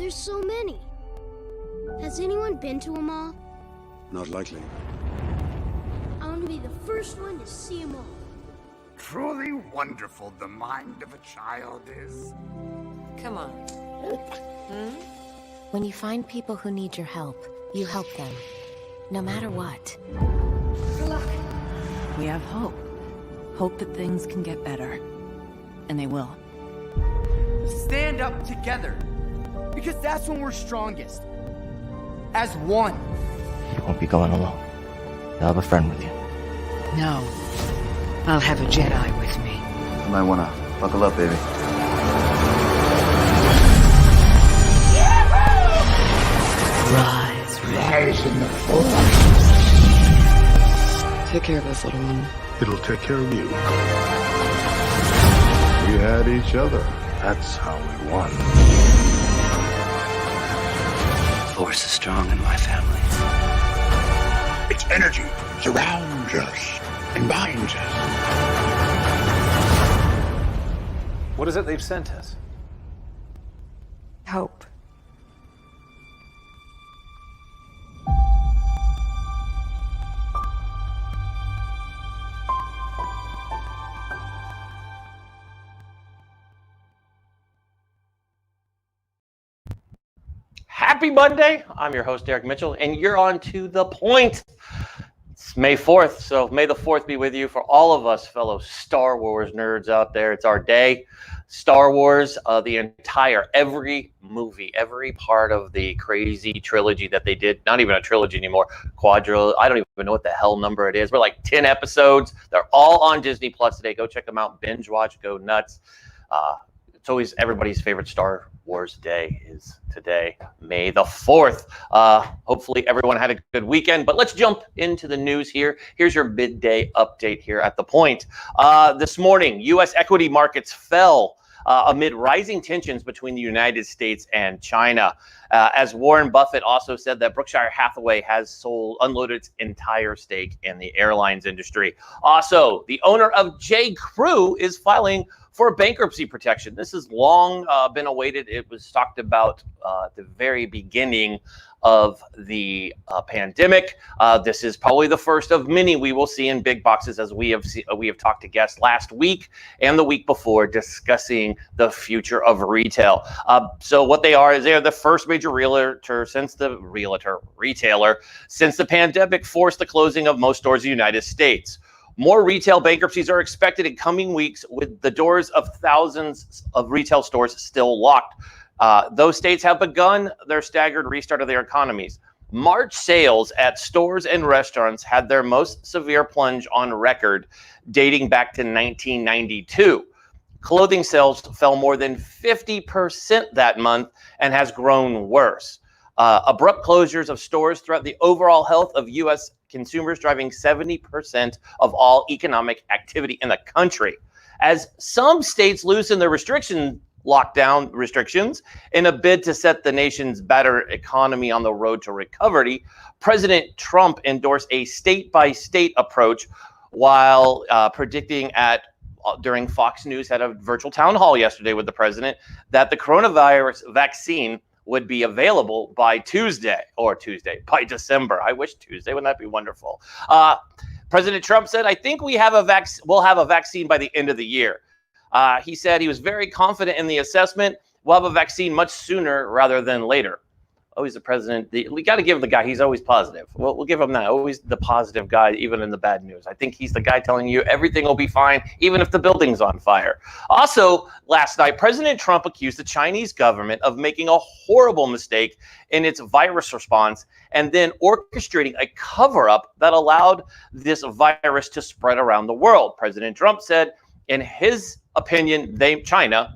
There's so many. Has anyone been to them all? Not likely. I want to be the first one to see them all. Truly wonderful the mind of a child is. Come on. When you find people who need your help, you help them. No matter what. Good luck. We have hope. Hope that things can get better. And they will. Stand up together. Because that's when we're strongest. As one. You won't be going alone. You'll have a friend with you. No. I'll have a Jedi with me. You might wanna buckle up, baby. Rise in the Force. Take care of us, little one. It'll take care of you. We had each other. That's how we won. The Force is strong in my family. Its energy surrounds us and binds us. What is it they've sent us? Hope. Happy Monday. I'm your host, Derek Mitchell, and you're on To The Point. It's May 4th, so may the 4th be with you for all of us fellow Star Wars nerds out there. It's our day. Star Wars, every movie, every part of the crazy trilogy that they did, not even a trilogy anymore, quadro, I don't even know what the hell number it is. We're like 10 episodes. They're all on Disney Plus today. Go check them out. Binge watch, go nuts. It's always everybody's favorite Star Wars day is today, May the 4th. Hopefully everyone had a good weekend, but let's jump into the news here. Here's your midday update here at The Point. This morning, U.S. equity markets fell amid rising tensions between the United States and China. As Warren Buffett also said that Berkshire Hathaway has unloaded its entire stake in the airlines industry. Also, the owner of J. Crew is filing for bankruptcy protection. This has long been awaited. It was talked about at the very beginning of the pandemic. This is probably the first of many we will see in big boxes, as we have talked to guests last week and the week before discussing the future of retail. So what they are is they are the first major retailer since the pandemic forced the closing of most stores in the United States. More retail bankruptcies are expected in coming weeks, with the doors of thousands of retail stores still locked. Those states have begun their staggered restart of their economies. March sales at stores and restaurants had their most severe plunge on record, dating back to 1992. Clothing sales fell more than 50% that month and has grown worse. Abrupt closures of stores threaten the overall health of U.S. consumers, driving 70% of all economic activity in the country. As some states loosen their lockdown restrictions in a bid to set the nation's battered economy on the road to recovery, President Trump endorsed a state-by-state approach while predicting during Fox News had a virtual town hall yesterday with the president that the coronavirus vaccine would be available by by December. I wish Tuesday, wouldn't that be wonderful? President Trump said, I think we'll have a vaccine by the end of the year. He said he was very confident in the assessment. We'll have a vaccine much sooner rather than later. Always the president. We got to give the guy, he's always positive. We'll give him that. Always the positive guy, even in the bad news. I think he's the guy telling you everything will be fine, even if the building's on fire. Also, last night, President Trump accused the Chinese government of making a horrible mistake in its virus response and then orchestrating a cover-up that allowed this virus to spread around the world. President Trump said, in his opinion, China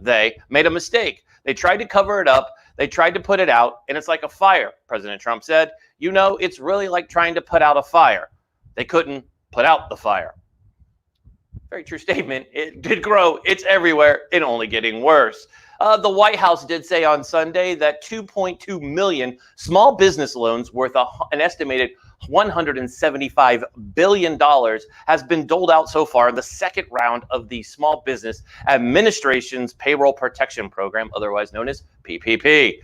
made a mistake. They tried to cover it up. They tried to put it out, and it's like a fire, President Trump said. It's really like trying to put out a fire. They couldn't put out the fire. Very true statement. It did grow. It's everywhere and only getting worse. The White House did say on Sunday that 2.2 million small business loans worth an estimated $175 billion has been doled out so far in the second round of the Small Business Administration's Payroll Protection Program, otherwise known as PPP.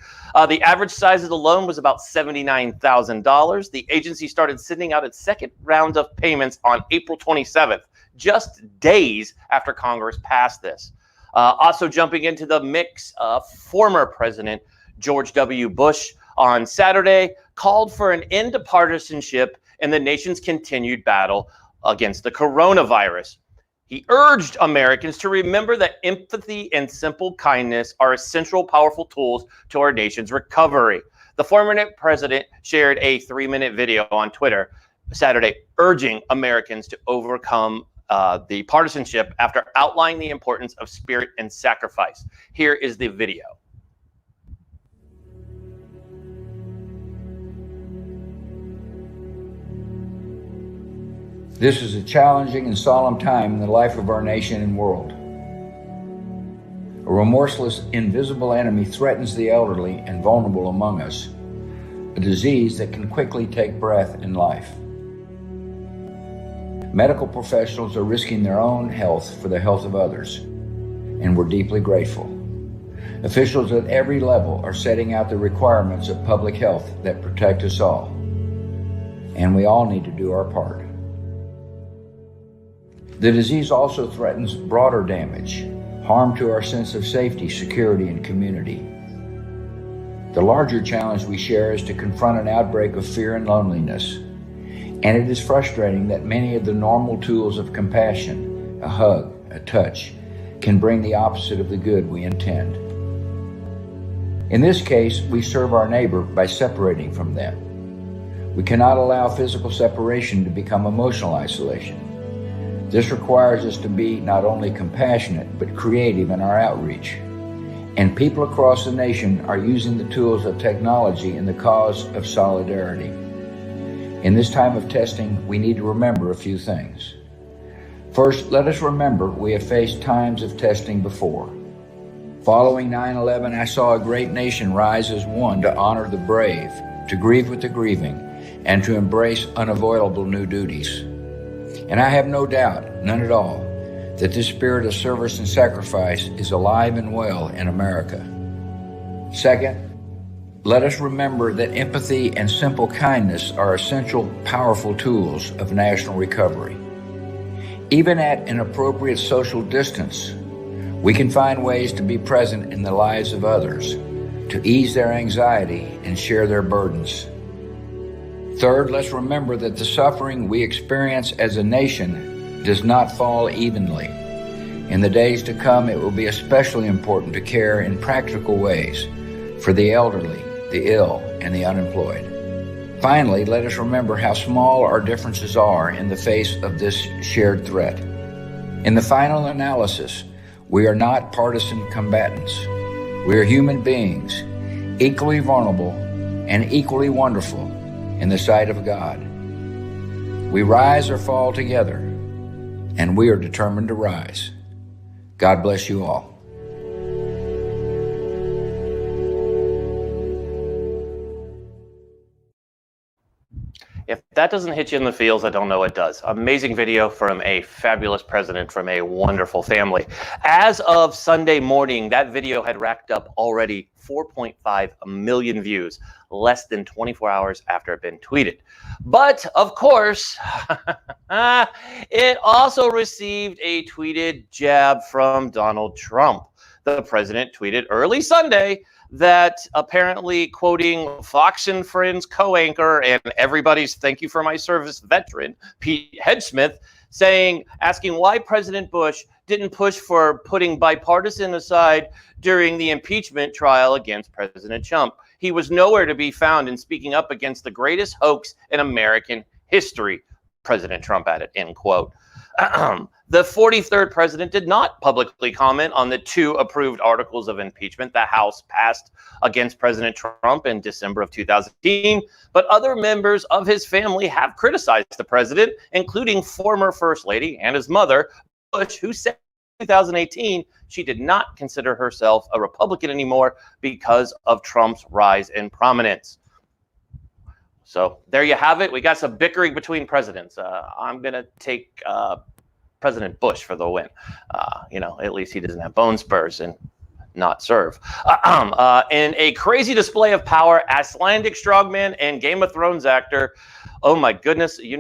The average size of the loan was about $79,000. The agency started sending out its second round of payments on April 27th, just days after Congress passed this. Also jumping into the mix, former President George W. Bush on Saturday called for an end to partisanship in the nation's continued battle against the coronavirus. He urged Americans to remember that empathy and simple kindness are essential, powerful tools to our nation's recovery. The former president shared a 3-minute video on Twitter Saturday urging Americans to overcome the partisanship after outlining the importance of spirit and sacrifice. Here is the video. This is a challenging and solemn time in the life of our nation and world. A remorseless, invisible enemy threatens the elderly and vulnerable among us, a disease that can quickly take breath and life. Medical professionals are risking their own health for the health of others, and we're deeply grateful. Officials at every level are setting out the requirements of public health that protect us all, and we all need to do our part. The disease also threatens broader damage, harm to our sense of safety, security, and community. The larger challenge we share is to confront an outbreak of fear and loneliness, and it is frustrating that many of the normal tools of compassion, a hug, a touch, can bring the opposite of the good we intend. In this case, we serve our neighbor by separating from them. We cannot allow physical separation to become emotional isolation. This requires us to be not only compassionate, but creative in our outreach. And people across the nation are using the tools of technology in the cause of solidarity. In this time of testing, we need to remember a few things. First, let us remember we have faced times of testing before. Following 9/11, I saw a great nation rise as one to honor the brave, to grieve with the grieving, and to embrace unavoidable new duties. And I have no doubt, none at all, that this spirit of service and sacrifice is alive and well in America. Second, let us remember that empathy and simple kindness are essential, powerful tools of national recovery. Even at an appropriate social distance, we can find ways to be present in the lives of others, to ease their anxiety and share their burdens. Third, let's remember that the suffering we experience as a nation does not fall evenly. In the days to come, it will be especially important to care in practical ways for the elderly, the ill, and the unemployed. Finally, let us remember how small our differences are in the face of this shared threat. In the final analysis, we are not partisan combatants. We are human beings, equally vulnerable and equally wonderful in the sight of God. We rise or fall together, and we are determined to rise. God bless you all. If that doesn't hit you in the feels, I don't know what does. Amazing video from a fabulous president from a wonderful family. As of Sunday morning, that video had racked up already 4.5 million views, less than 24 hours after it had been tweeted. But, of course, it also received a tweeted jab from Donald Trump. The president tweeted early Sunday that apparently quoting Fox and Friends co-anchor and everybody's thank you for my service veteran, Pete Hegseth, asking why President Bush didn't push for putting bipartisan aside during the impeachment trial against President Trump. He was nowhere to be found in speaking up against the greatest hoax in American history, President Trump added, end quote. The 43rd president did not publicly comment on the 2 approved articles of impeachment the House passed against President Trump in December of 2018, but other members of his family have criticized the president, including former First Lady and his mother, Bush, who said 2018, she did not consider herself a Republican anymore because of Trump's rise in prominence. So there you have it. We got some bickering between presidents. I'm going to take President Bush for the win. At least he doesn't have bone spurs and not serve. In a crazy display of power, Icelandic strongman and Game of Thrones actor. Oh my goodness, you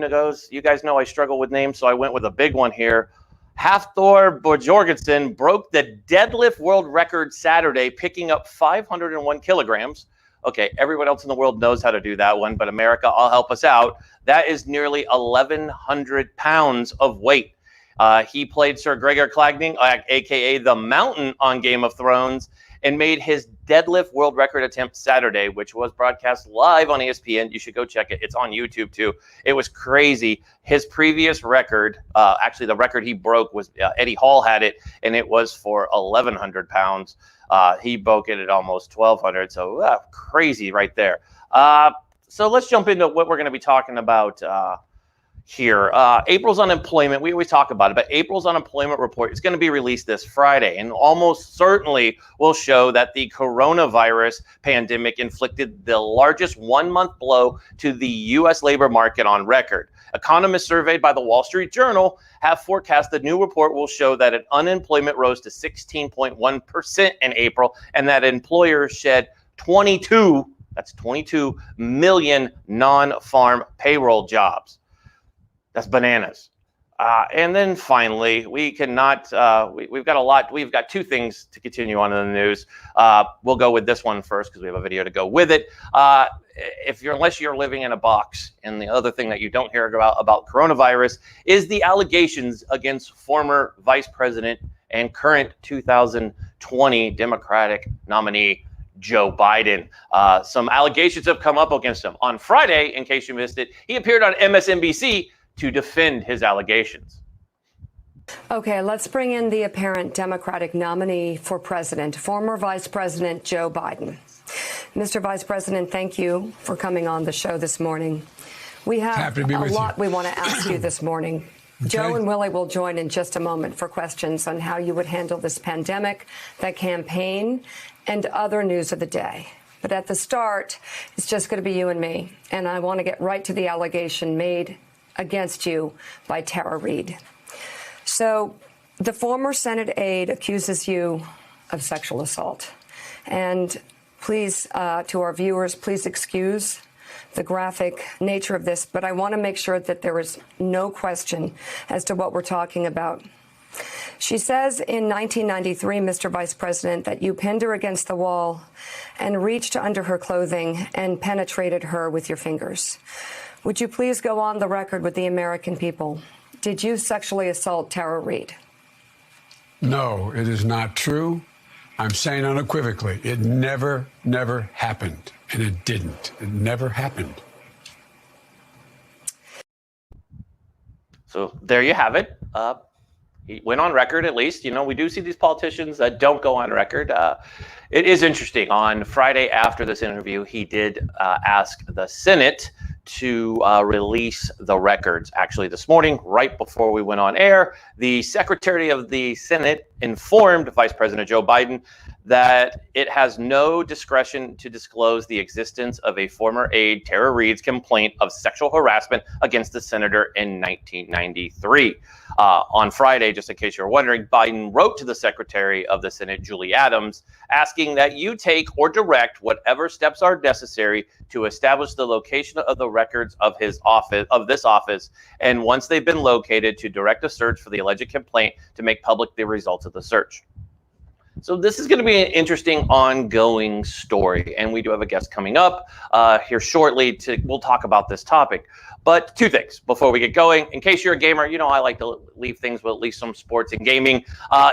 guys know I struggle with names, so I went with a big one here. Hafthor Bjorgensson broke the deadlift world record Saturday, picking up 501 kilograms. Okay, everyone else in the world knows how to do that one, but America, I'll help us out. That is nearly 1,100 pounds of weight. He played Sir Gregor Clegane, a.k.a. The Mountain on Game of Thrones, and made his deadlift world record attempt Saturday, which was broadcast live on ESPN. You should go check it. It's on YouTube, too. It was crazy. His previous record, actually the record he broke was Eddie Hall had it, and it was for 1,100 pounds. He broke it at almost 1,200, so crazy right there. So let's jump into what we're going to be talking about here. April's unemployment, we always talk about it, but April's unemployment report is going to be released this Friday and almost certainly will show that the coronavirus pandemic inflicted the largest one-month blow to the U.S. labor market on record. Economists surveyed by the Wall Street Journal have forecast the new report will show that unemployment rose to 16.1% in April and that employers shed 22 million non-farm payroll jobs. That's bananas. And then finally, we've got a lot. We've got two things to continue on in the news. We'll go with this one first because we have a video to go with it. Unless you're living in a box, and the other thing that you don't hear about coronavirus is the allegations against former Vice President and current 2020 Democratic nominee Joe Biden. Some allegations have come up against him. On Friday, in case you missed it, he appeared on MSNBC to defend his allegations. Okay, let's bring in the apparent Democratic nominee for president, former Vice President Joe Biden. Mr. Vice President, thank you for coming on the show this morning. We have a lot we want to ask you this morning. Okay. Joe and Willie will join in just a moment for questions on how you would handle this pandemic, the campaign, and other news of the day. But at the start, it's just going to be you and me, and I want to get right to the allegation made against you by Tara Reade. So the former Senate aide accuses you of sexual assault. And please, to our viewers, please excuse the graphic nature of this, but I want to make sure that there is no question as to what we're talking about. She says in 1993, Mr. Vice President, that you pinned her against the wall and reached under her clothing and penetrated her with your fingers. Would you please go on the record with the American people? Did you sexually assault Tara Reade? No, it is not true. I'm saying unequivocally, it never happened. And it didn't. It never happened. So there you have it. He went on record, at least. We do see these politicians that don't go on record. It is interesting. On Friday after this interview, he did ask the Senate to release the records. Actually, this morning, right before we went on air, the Secretary of the Senate informed Vice President Joe Biden that it has no discretion to disclose the existence of a former aide, Tara Reade's complaint of sexual harassment against the senator in 1993. On Friday, just in case you're wondering, Biden wrote to the Secretary of the Senate, Julie Adams, asking that you take or direct whatever steps are necessary to establish the location of the records of this office, and once they've been located, to direct a search for the alleged complaint to make public the results of the search. So this is going to be an interesting ongoing story, and we do have a guest coming up here shortly. We'll talk about this topic. But two things before we get going. In case you're a gamer, I like to leave things with at least some sports and gaming.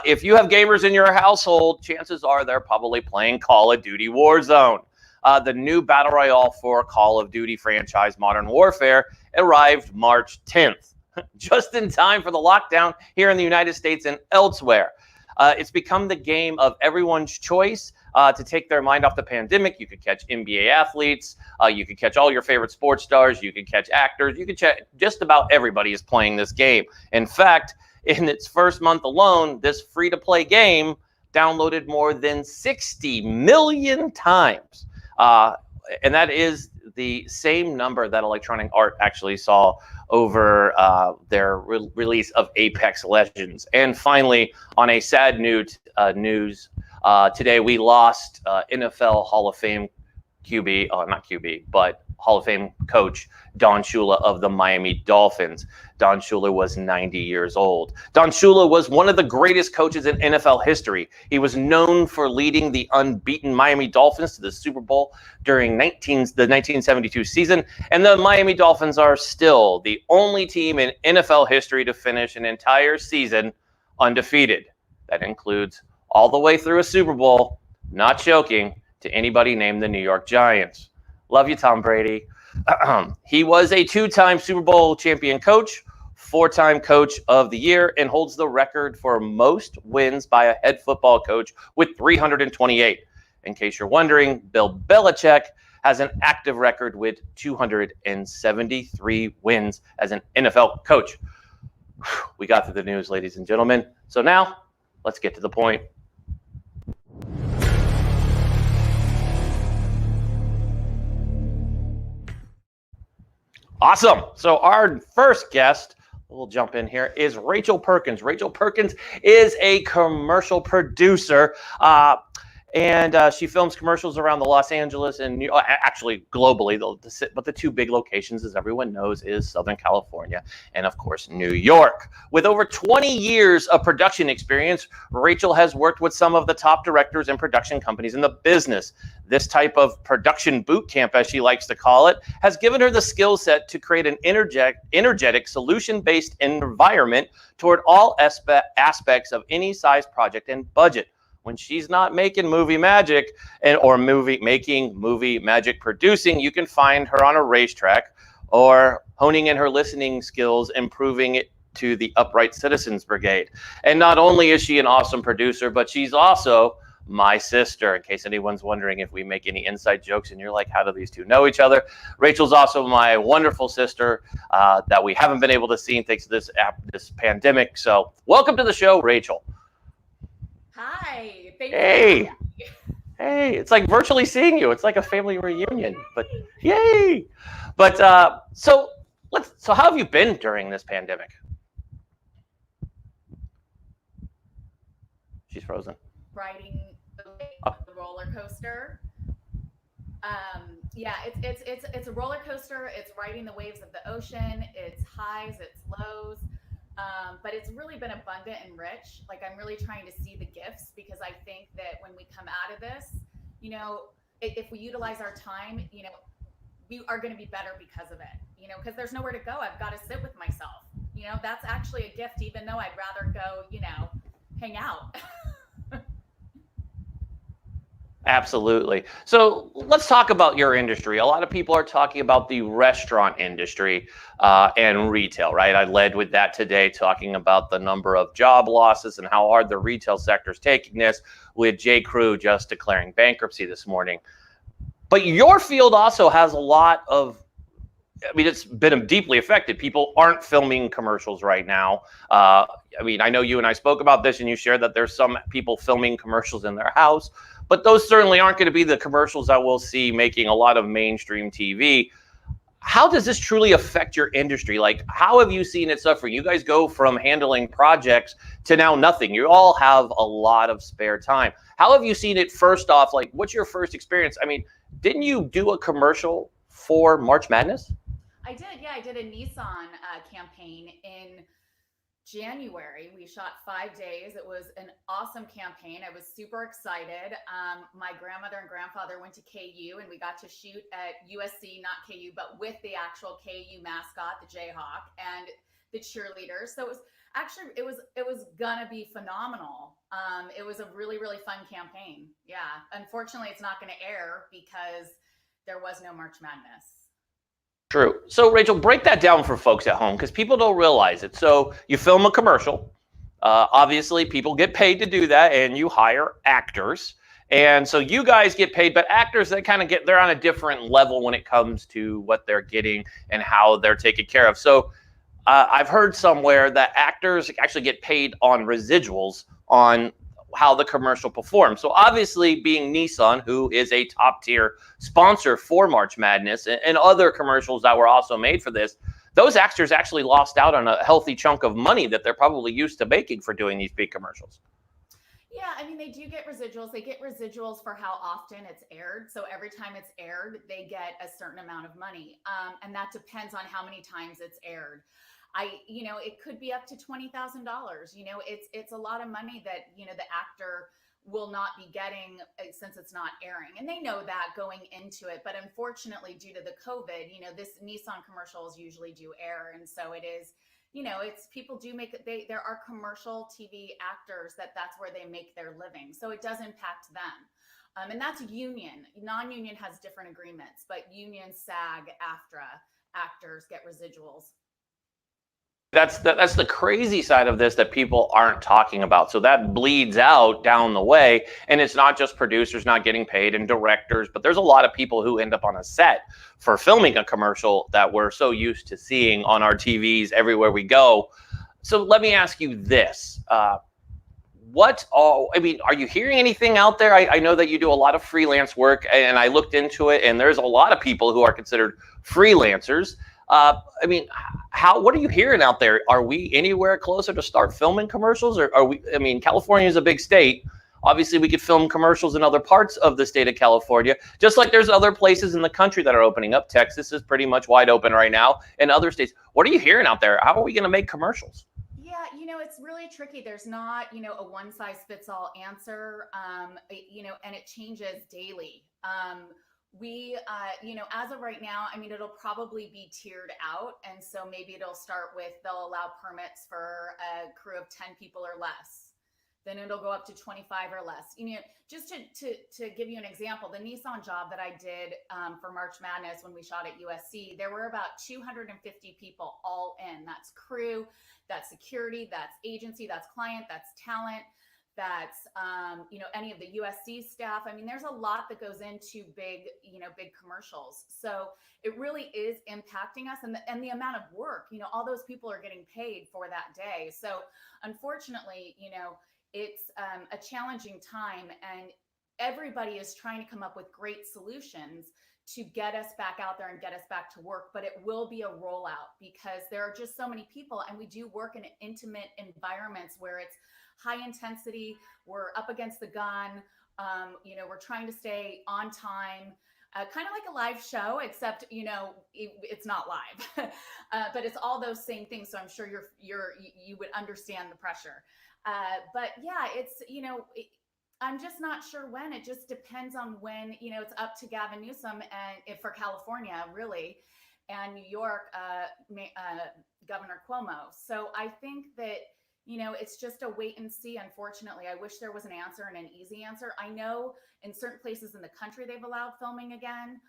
If you have gamers in your household, chances are they're probably playing Call of Duty Warzone. The new Battle Royale for Call of Duty franchise Modern Warfare arrived March 10th, just in time for the lockdown here in the United States and elsewhere. It's become the game of everyone's choice to take their mind off the pandemic. You could catch NBA athletes. You could catch all your favorite sports stars. You could catch actors. You could catch just about everybody is playing this game. In fact, In its first month alone, this free-to-play game downloaded more than 60 million times. And that is the same number that Electronic Arts actually saw over their release of Apex Legends. And finally, on a sad news, today we lost NFL Hall of Fame QB, not QB, but Hall of Fame coach Don Shula of the Miami Dolphins. Don Shula was 90 years old. Don Shula was one of the greatest coaches in NFL history. He was known for leading the unbeaten Miami Dolphins to the Super Bowl during the 1972 season, and the Miami Dolphins are still the only team in NFL history to finish an entire season undefeated. That includes all the way through a Super Bowl, not joking, to anybody named the New York Giants. Love you, Tom Brady. He was a 2-time Super Bowl champion coach, 4-time coach of the year, and holds the record for most wins by a head football coach with 328. In case you're wondering, Bill Belichick has an active record with 273 wins as an NFL coach. We got through the news, ladies and gentlemen. So now, let's get to the point. Awesome. So our first guest, we'll jump in here, is Rachel Perkins. Rachel Perkins is a commercial producer, and she films commercials around the Los Angeles and actually globally, but the two big locations, as everyone knows, is Southern California and, of course, New York. With over 20 years of production experience, Rachel has worked with some of the top directors and production companies in the business. This type of production boot camp, as she likes to call it, has given her the skill set to create an energetic, solution-based environment toward all aspects of any size project and budget. When she's not making movie magic or making movie magic producing, you can find her on a racetrack or honing in her listening skills, improving it to the Upright Citizens Brigade. And not only is she an awesome producer, but she's also my sister, in case anyone's wondering if we make any inside jokes and you're like, how do these two know each other? Rachel's also my wonderful sister that we haven't been able to see thanks to this pandemic. So welcome to the show, Rachel. Hi. Thank you. Hey, it's like virtually seeing you. It's like a family reunion, but yay. But so how have you been during this pandemic? She's frozen. Riding the roller coaster. Yeah, it's a roller coaster. It's riding the waves of the ocean. It's highs, it's lows. But it's really been abundant and rich. Like, I'm really trying to see the gifts, because I think that when we come out of this, you know, if we utilize our time, you know, we are going to be better because of it, you know, because there's nowhere to go. I've got to sit with myself. You know, that's actually a gift, even though I'd rather go, you know, hang out. Absolutely. So let's talk about your industry. A lot of people are talking about the restaurant industry and retail, right? I led with that today, talking about the number of job losses and how hard the retail sector is taking this, with J. Crew just declaring bankruptcy this morning. But your field also has a lot of, I mean, it's been deeply affected. People aren't filming commercials right now. I mean, I know you and I spoke about this, and you shared that there's some people filming commercials in their house, but those certainly aren't going to be the commercials that we'll see making a lot of mainstream TV. How does this truly affect your industry? Like, how have you seen it suffer? You guys go from handling projects to now nothing. You all have a lot of spare time. How have you seen it? First off, like, what's your first experience? I mean, didn't you do a commercial for March Madness? I did, yeah. I did a Nissan campaign in January. We shot 5 days. It was an awesome campaign. I was super excited. My grandmother and grandfather went to KU, and we got to shoot at USC, not KU, but with the actual KU mascot, the Jayhawk, and the cheerleaders. So it was gonna be phenomenal. It was a really, really fun campaign. Yeah. Unfortunately, it's not gonna air because there was no March Madness. True. So, Rachel, break that down for folks at home, because people don't realize it. So you film a commercial. Obviously, people get paid to do that, and you hire actors. And so you guys get paid, but actors, they kind of they're on a different level when it comes to what they're getting and how they're taken care of. So I've heard somewhere that actors actually get paid on residuals on how the commercial performs. So obviously, being Nissan, who is a top tier sponsor for March Madness and other commercials that were also made for this, those actors actually lost out on a healthy chunk of money that they're probably used to making for doing these big commercials. Yeah, I mean, they do get residuals. They get residuals for how often it's aired. So every time it's aired, they get a certain amount of money. And that depends on how many times it's aired. It could be up to $20,000. It's a lot of money that, the actor will not be getting since it's not airing. And they know that going into it. But unfortunately, due to the COVID, this Nissan commercials usually do air. And so it is, it's people do there are commercial TV actors that's where they make their living. So it does impact them. And that's union. Non-union has different agreements, but union, SAG, AFTRA actors get residuals. That's the crazy side of this that people aren't talking about. So that bleeds out down the way, and it's not just producers not getting paid and directors, but there's a lot of people who end up on a set for filming a commercial that we're so used to seeing on our TVs everywhere we go. So let me ask you this. Are you hearing anything out there? I know that you do a lot of freelance work, and I looked into it, and there's a lot of people who are considered freelancers. What are you hearing out there? Are we anywhere closer to start filming commercials, or are we? California is a big state. Obviously, we could film commercials in other parts of the state of California, just like there's other places in the country that are opening up. Texas is pretty much wide open right now, and other states. What are you hearing out there? How are we going to make commercials? Yeah, it's really tricky. There's not, a one size fits all answer, and it changes daily. We, as of right now, it'll probably be tiered out. And so maybe it'll start with, they'll allow permits for a crew of 10 people or less. Then it'll go up to 25 or less. Just to give you an example, the Nissan job that I did for March Madness when we shot at USC, there were about 250 people all in. That's crew, that's security, that's agency, that's client, that's talent. That's, any of the USC staff. There's a lot that goes into big commercials. So it really is impacting us, and the amount of work, all those people are getting paid for that day. So unfortunately, it's a challenging time, and everybody is trying to come up with great solutions to get us back out there and get us back to work. But it will be a rollout because there are just so many people, and we do work in intimate environments where it's high intensity. We're up against the gun. We're trying to stay on time, kind of like a live show, except, it's not live, but it's all those same things. So I'm sure you would understand the pressure. But yeah, it's, I'm just not sure when. It just depends on when, it's up to Gavin Newsom and for California, really, and New York, Governor Cuomo. So I think that, it's just a wait and see. Unfortunately, I wish there was an answer and an easy answer. I know in certain places in the country, they've allowed filming again.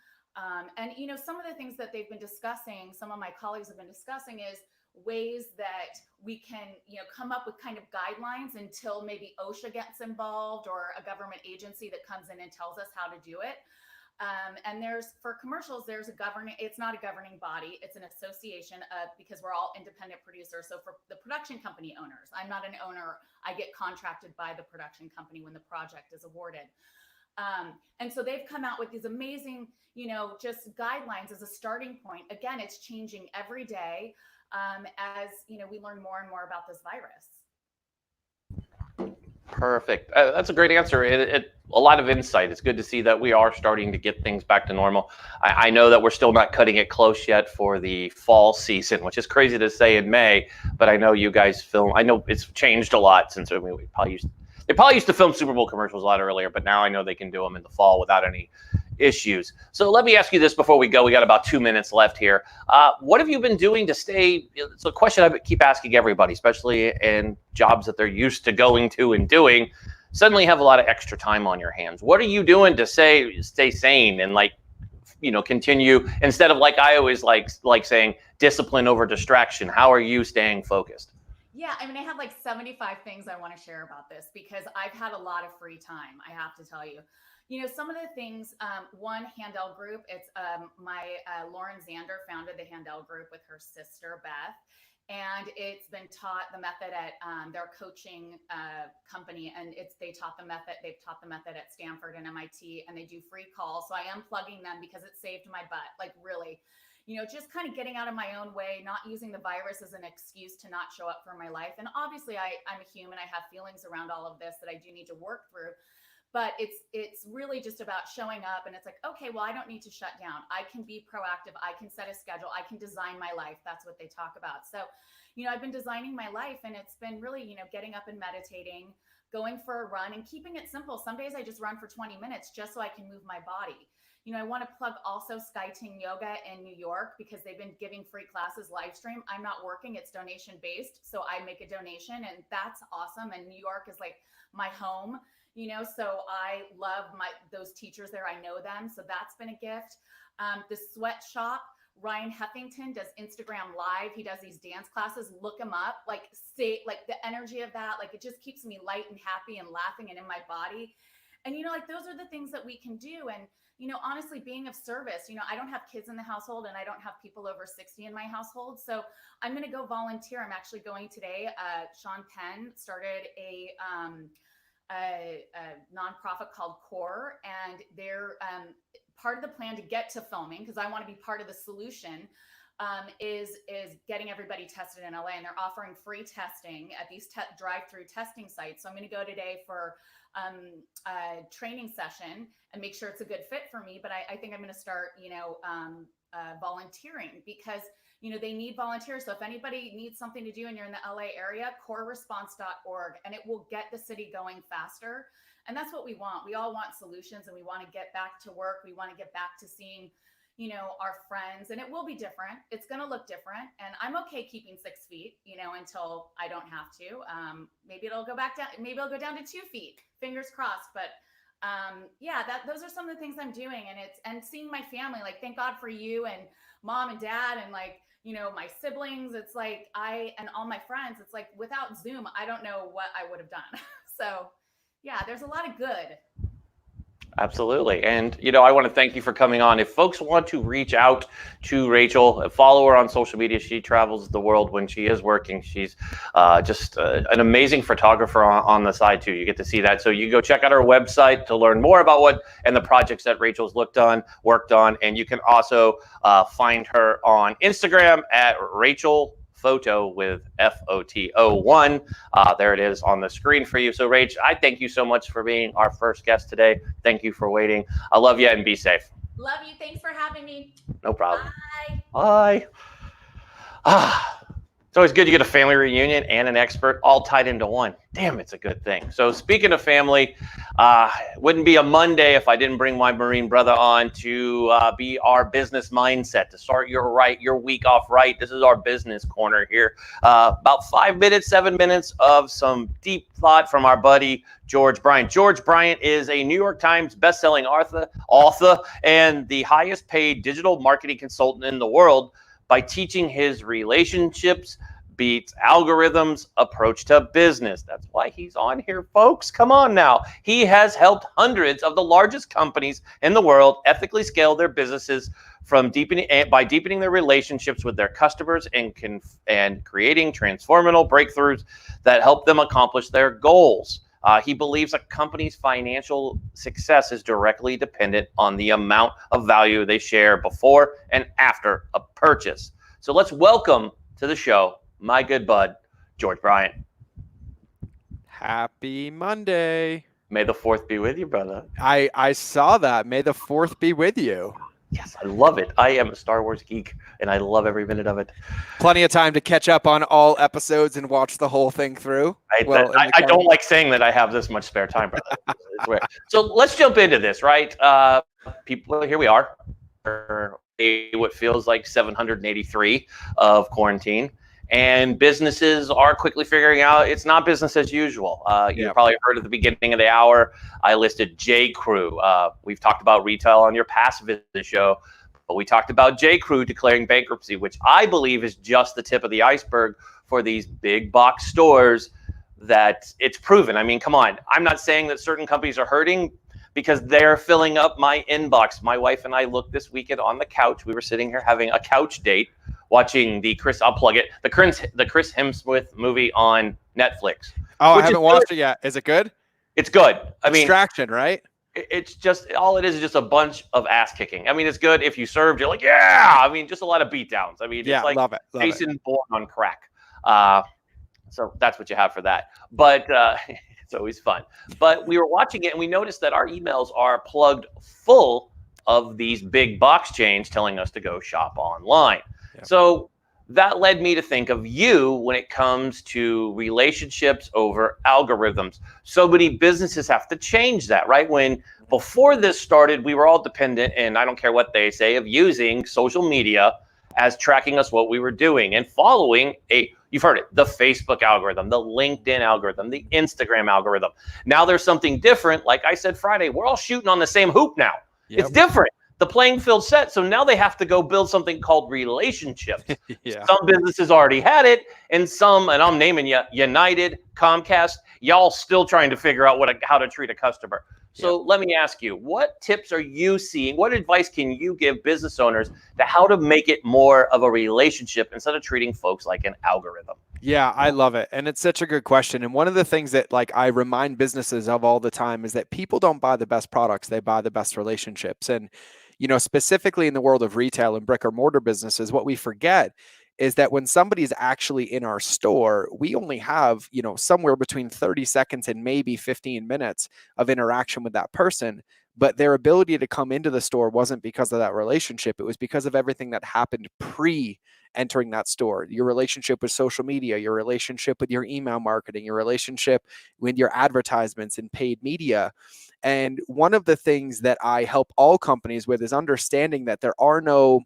And, some of the things that they've been discussing, some of my colleagues have been discussing is ways that we can, come up with kind of guidelines until maybe OSHA gets involved or a government agency that comes in and tells us how to do it. And for commercials, it's not a governing body. It's an association because we're all independent producers. So for the production company owners, I'm not an owner. I get contracted by the production company when the project is awarded. And so they've come out with these amazing, just guidelines as a starting point. Again, it's changing every day as, we learn more and more about this virus. Perfect. That's a great answer. A lot of insight. It's good to see that we are starting to get things back to normal. I know that we're still not cutting it close yet for the fall season, which is crazy to say in May, but I know you guys film. I know it's changed a lot since they probably used to film Super Bowl commercials a lot earlier, but now I know they can do them in the fall without any issues. So let me ask you this before we go. We got about 2 minutes left here. What have you been doing to stay? It's a question I keep asking everybody, especially in jobs that they're used to going to and doing. Suddenly have a lot of extra time on your hands. What are you doing to stay sane and continue instead of I always like saying discipline over distraction? How are you staying focused? Yeah, I have 75 things I want to share about this because I've had a lot of free time, I have to tell you. Some of the things, one Handel group, it's my Lauren Zander founded the Handel group with her sister, Beth. And it's been taught the method at their coaching company, and they've taught the method at Stanford and MIT, and they do free calls. So I am plugging them because it saved my butt, like really, just kind of getting out of my own way, not using the virus as an excuse to not show up for my life. And obviously I'm a human. I have feelings around all of this that I do need to work through. But it's really just about showing up, and it's like, okay, well, I don't need to shut down. I can be proactive. I can set a schedule. I can design my life. That's what they talk about. So, I've been designing my life, and it's been really, getting up and meditating, going for a run, and keeping it simple. Some days I just run for 20 minutes just so I can move my body. I want to plug also SkyTing Yoga in New York because they've been giving free classes live stream. I'm not working. It's donation based. So I make a donation, and that's awesome. And New York is like my home. So I love those teachers there. I know them. So that's been a gift. The sweatshop, Ryan Heffington does Instagram Live. He does these dance classes. Look him up. Like the energy of that, like it just keeps me light and happy and laughing and in my body. And, those are the things that we can do. And, honestly, being of service, I don't have kids in the household, and I don't have people over 60 in my household. So I'm going to go volunteer. I'm actually going today. Sean Penn started a nonprofit called Core, and they're part of the plan to get to filming, because I want to be part of the solution, is getting everybody tested in LA, and they're offering free testing at these drive-through testing sites. So I'm going to go today for a training session and make sure it's a good fit for me. But I think I'm going to start, volunteering, because they need volunteers. So if anybody needs something to do and you're in the LA area, coreresponse.org, and it will get the city going faster. And that's what we want. We all want solutions, and we want to get back to work. We want to get back to seeing, our friends, and it will be different. It's going to look different. And I'm okay keeping 6 feet, until I don't have to. Maybe it'll go back down. Maybe it'll go down to 2 feet, fingers crossed. But those are some of the things I'm doing. And seeing my family, like, thank God for you and mom and dad, and my siblings. It's like and all my friends, it's like without Zoom, I don't know what I would have done. So yeah, there's a lot of good. Absolutely. And, I want to thank you for coming on. If folks want to reach out to Rachel, follow her on social media. She travels the world when she is working. She's just an amazing photographer on the side, too. You get to see that. So you go check out her website to learn more about the projects that Rachel's worked on. And you can also find her on Instagram at Rachel Photo with FOTO1. There it is on the screen for you. So, Rach, I thank you so much for being our first guest today. Thank you for waiting. I love you, and be safe. Love you. Thanks for having me. No problem. Bye. Bye. It's always good to get a family reunion and an expert all tied into one. Damn, it's a good thing. So speaking of family, it wouldn't be a Monday if I didn't bring my Marine brother on to be our business mindset, to start your week off right. This is our business corner here. About 7 minutes of some deep thought from our buddy, George Bryant. George Bryant is a New York Times bestselling author and the highest paid digital marketing consultant in the world, by teaching his relationships beats algorithms approach to business. That's why he's on here, folks. Come on now. He has helped hundreds of the largest companies in the world ethically scale their businesses by deepening their relationships with their customers and creating transformational breakthroughs that help them accomplish their goals. He believes a company's financial success is directly dependent on the amount of value they share before and after a purchase. So let's welcome to the show my good bud, George Bryant. Happy Monday. May the 4th be with you, brother. I saw that. May the 4th be with you. Yes, I love it. I am a Star Wars geek, and I love every minute of it. Plenty of time to catch up on all episodes and watch the whole thing through. I don't like saying that I have this much spare time, brother. It's weird. So let's jump into this, right? People, here we are. What feels like 783 of quarantine. And businesses are quickly figuring out it's not business as usual. You probably heard at the beginning of the hour, I listed J. Crew. We've talked about retail on your past visit to the show, but we talked about J. Crew declaring bankruptcy, which I believe is just the tip of the iceberg for these big box stores that it's proven. I mean, come on. I'm not saying that certain companies are hurting because they're filling up my inbox. My wife and I looked this weekend on the couch. We were sitting here having a couch date, watching I'll plug it, the Chris Hemsworth movie on Netflix. Oh, I haven't watched it yet. Is it good? It's good. I mean, Extraction, right? It's just, all it is just a bunch of ass kicking. I mean, it's good. If you served, you're like, yeah. I mean, just a lot of beat downs. I mean, it's like love it. Jason Bourne on crack. So that's what you have for that. But it's always fun. But we were watching it and we noticed that our emails are plugged full of these big box chains telling us to go shop online. Yep. So that led me to think of you when it comes to relationships over algorithms. So many businesses have to change that, right? Before this started, we were all dependent, and I don't care what they say, of using social media as tracking us what we were doing and following you've heard it, the Facebook algorithm, the LinkedIn algorithm, the Instagram algorithm. Now there's something different. Like I said Friday, we're all shooting on the same hoop now. Yep. It's different. The playing field's set. So now they have to go build something called relationships. Yeah. Some businesses already had it, and some, and I'm naming you, United, Comcast, y'all still trying to figure out how to treat a customer. So let me ask you, what tips are you seeing? What advice can you give business owners to how to make it more of a relationship instead of treating folks like an algorithm? Yeah, I love it. And it's such a good question. And one of the things that I remind businesses of all the time is that people don't buy the best products, they buy the best relationships. And specifically in the world of retail and brick and mortar businesses, what we forget is that when somebody's actually in our store, we only have, somewhere between 30 seconds and maybe 15 minutes of interaction with that person. But their ability to come into the store wasn't because of that relationship. It was because of everything that happened pre-entering that store. Your relationship with social media, your relationship with your email marketing, your relationship with your advertisements and paid media. And one of the things that I help all companies with is understanding that there are no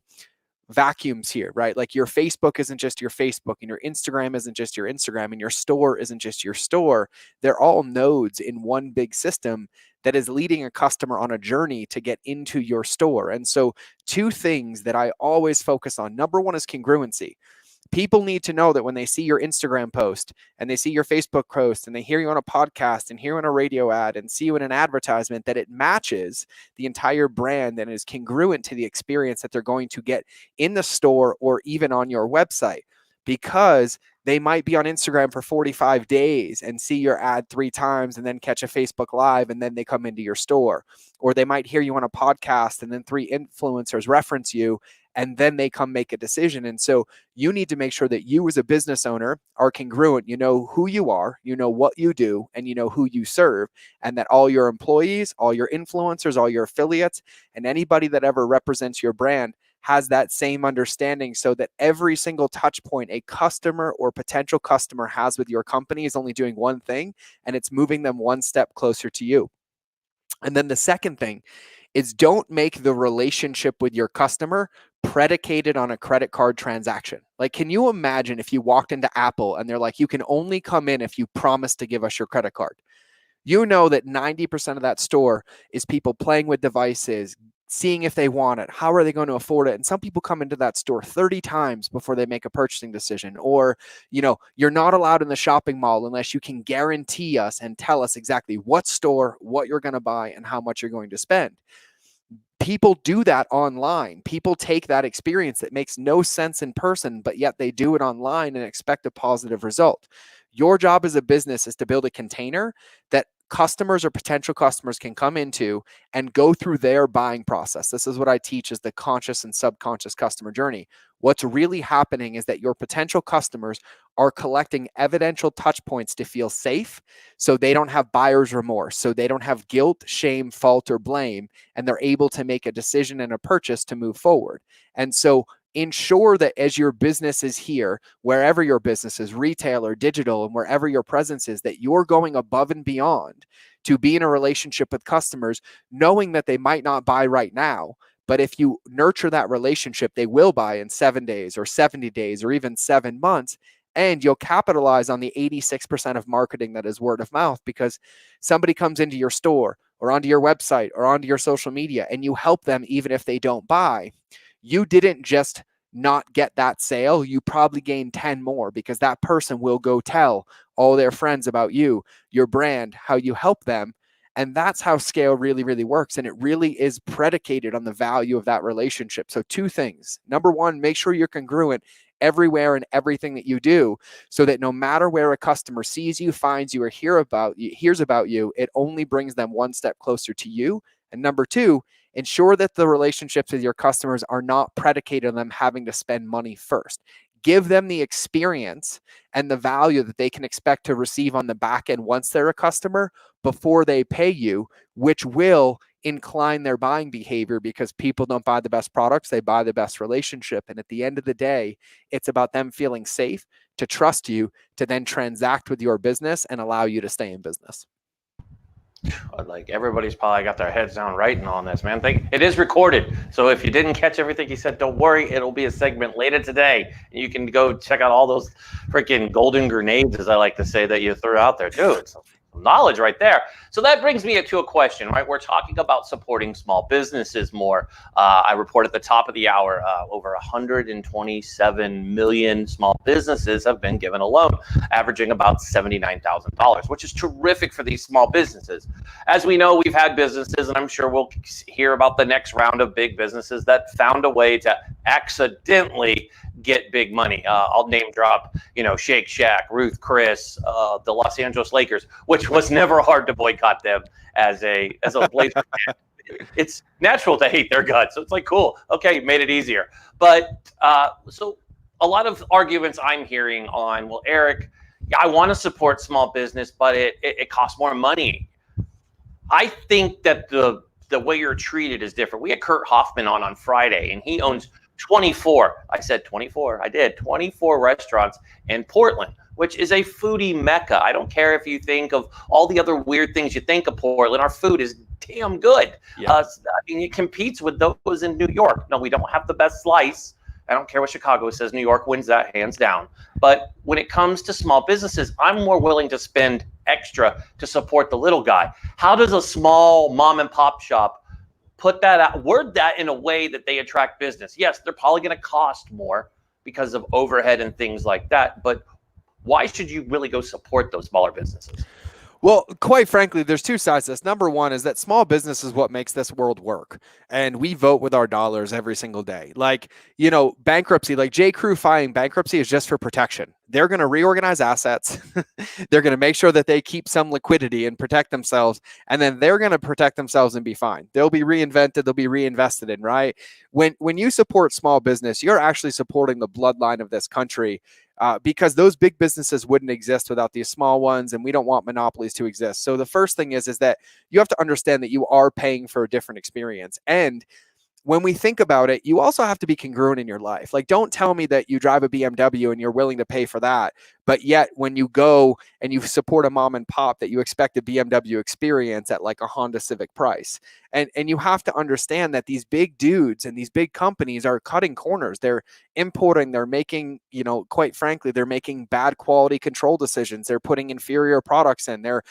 vacuums here, right? Like your Facebook isn't just your Facebook, and your Instagram isn't just your Instagram, and your store isn't just your store. They're all nodes in one big system that is leading a customer on a journey to get into your store. And so two things that I always focus on. Number one is congruency. People need to know that when they see your Instagram post and they see your Facebook post and they hear you on a podcast and hear you on a radio ad and see you in an advertisement, that it matches the entire brand and is congruent to the experience that they're going to get in the store or even on your website. Because they might be on Instagram for 45 days and see your ad 3 times and then catch a Facebook Live and then they come into your store. Or they might hear you on a podcast and then 3 influencers reference you and then they come make a decision. And so you need to make sure that you as a business owner are congruent. You know who you are, you know what you do, and you know who you serve, and that all your employees, all your influencers, all your affiliates, and anybody that ever represents your brand has that same understanding, so that every single touch point a customer or potential customer has with your company is only doing one thing, and it's moving them one step closer to you. And then the second thing is, don't make the relationship with your customer predicated on a credit card transaction. Like, can you imagine if you walked into Apple and they're like, you can only come in if you promise to give us your credit card? You know that 90% of that store is people playing with devices, seeing if they want it, how are they going to afford it? And some people come into that store 30 times before they make a purchasing decision. Or, you're not allowed in the shopping mall unless you can guarantee us and tell us exactly what store, what you're going to buy, and how much you're going to spend. People do that online. People take that experience that makes no sense in person, but yet they do it online and expect a positive result. Your job as a business is to build a container that customers or potential customers can come into and go through their buying process. This is what I teach as the conscious and subconscious customer journey. What's really happening is that your potential customers are collecting evidential touch points to feel safe, so they don't have buyer's remorse, so they don't have guilt, shame, fault, or blame, and they're able to make a decision and a purchase to move forward. And so ensure that as your business is here, wherever your business is, retail or digital, and wherever your presence is, that you're going above and beyond to be in a relationship with customers, knowing that they might not buy right now, but if you nurture that relationship, they will buy in 7 days or 70 days or even 7 months. And you'll capitalize on the 86% of marketing that is word of mouth, because somebody comes into your store or onto your website or onto your social media and you help them even if they don't buy. You didn't just not get that sale. You probably gained 10 more, because that person will go tell all their friends about you, your brand, how you help them. And that's how scale really, really works. And it really is predicated on the value of that relationship. So 2 things. Number 1, make sure you're congruent everywhere and everything that you do, so that no matter where a customer sees you, finds you, or hears about you, it only brings them one step closer to you. And number 2, ensure that the relationships with your customers are not predicated on them having to spend money first. Give them the experience and the value that they can expect to receive on the back end once they're a customer before they pay you, which will incline their buying behavior, because people don't buy the best products, they buy the best relationship. And at the end of the day, it's about them feeling safe to trust you to then transact with your business and allow you to stay in business. Like, everybody's probably got their heads down writing on this, man. It is recorded, so if you didn't catch everything he said, don't worry, it'll be a segment later today. You can go check out all those freaking golden grenades, as I like to say, that you threw out there. Dude, some knowledge right there. So that brings me to a question, right? We're talking about supporting small businesses more. I report at the top of the hour, over 127 million small businesses have been given a loan, averaging about $79,000, which is terrific for these small businesses. As we know, we've had businesses, and I'm sure we'll hear about the next round of big businesses that found a way to accidentally get big money. I'll name drop, Shake Shack, Ruth Chris, the Los Angeles Lakers, which was never hard to boycott them as a Blazer fan. It's natural to hate their guts. So it's like, cool, okay, made it easier. But so a lot of arguments I'm hearing on, well, Eric, I want to support small business, but it costs more money. I think that the way you're treated is different. We had Kurt Hoffman on Friday, and he owns 24. I said 24. I did 24 restaurants in Portland, which is a foodie mecca. I don't care if you think of all the other weird things you think of Portland. Our food is damn good. Yeah. I mean, it competes with those in New York. No, we don't have the best slice. I don't care what Chicago says. New York wins that hands down. But when it comes to small businesses, I'm more willing to spend extra to support the little guy. How does a small mom and pop shop put that out, word that in a way that they attract business? Yes, they're probably going to cost more because of overhead and things like that. But why should you really go support those smaller businesses? Well, quite frankly, there's 2 sides to this. Number 1 is that small business is what makes this world work. And we vote with our dollars every single day. Like, bankruptcy, like J. Crew filing bankruptcy is just for protection. They're going to reorganize assets. They're going to make sure that they keep some liquidity and protect themselves. And then they're going to protect themselves and be fine. They'll be reinvented. They'll be reinvested in, right? When you support small business, you're actually supporting the bloodline of this country. Because those big businesses wouldn't exist without these small ones, and we don't want monopolies to exist. So the first thing is that you have to understand that you are paying for a different experience. And when we think about it, you also have to be congruent in your life. Like, don't tell me that you drive a BMW and you're willing to pay for that, but yet when you go and you support a mom and pop, that you expect a BMW experience at like a Honda Civic price. And you have to understand that these big dudes and these big companies are cutting corners. They're importing, they're making, quite frankly, they're making bad quality control decisions. They're putting inferior products in. They're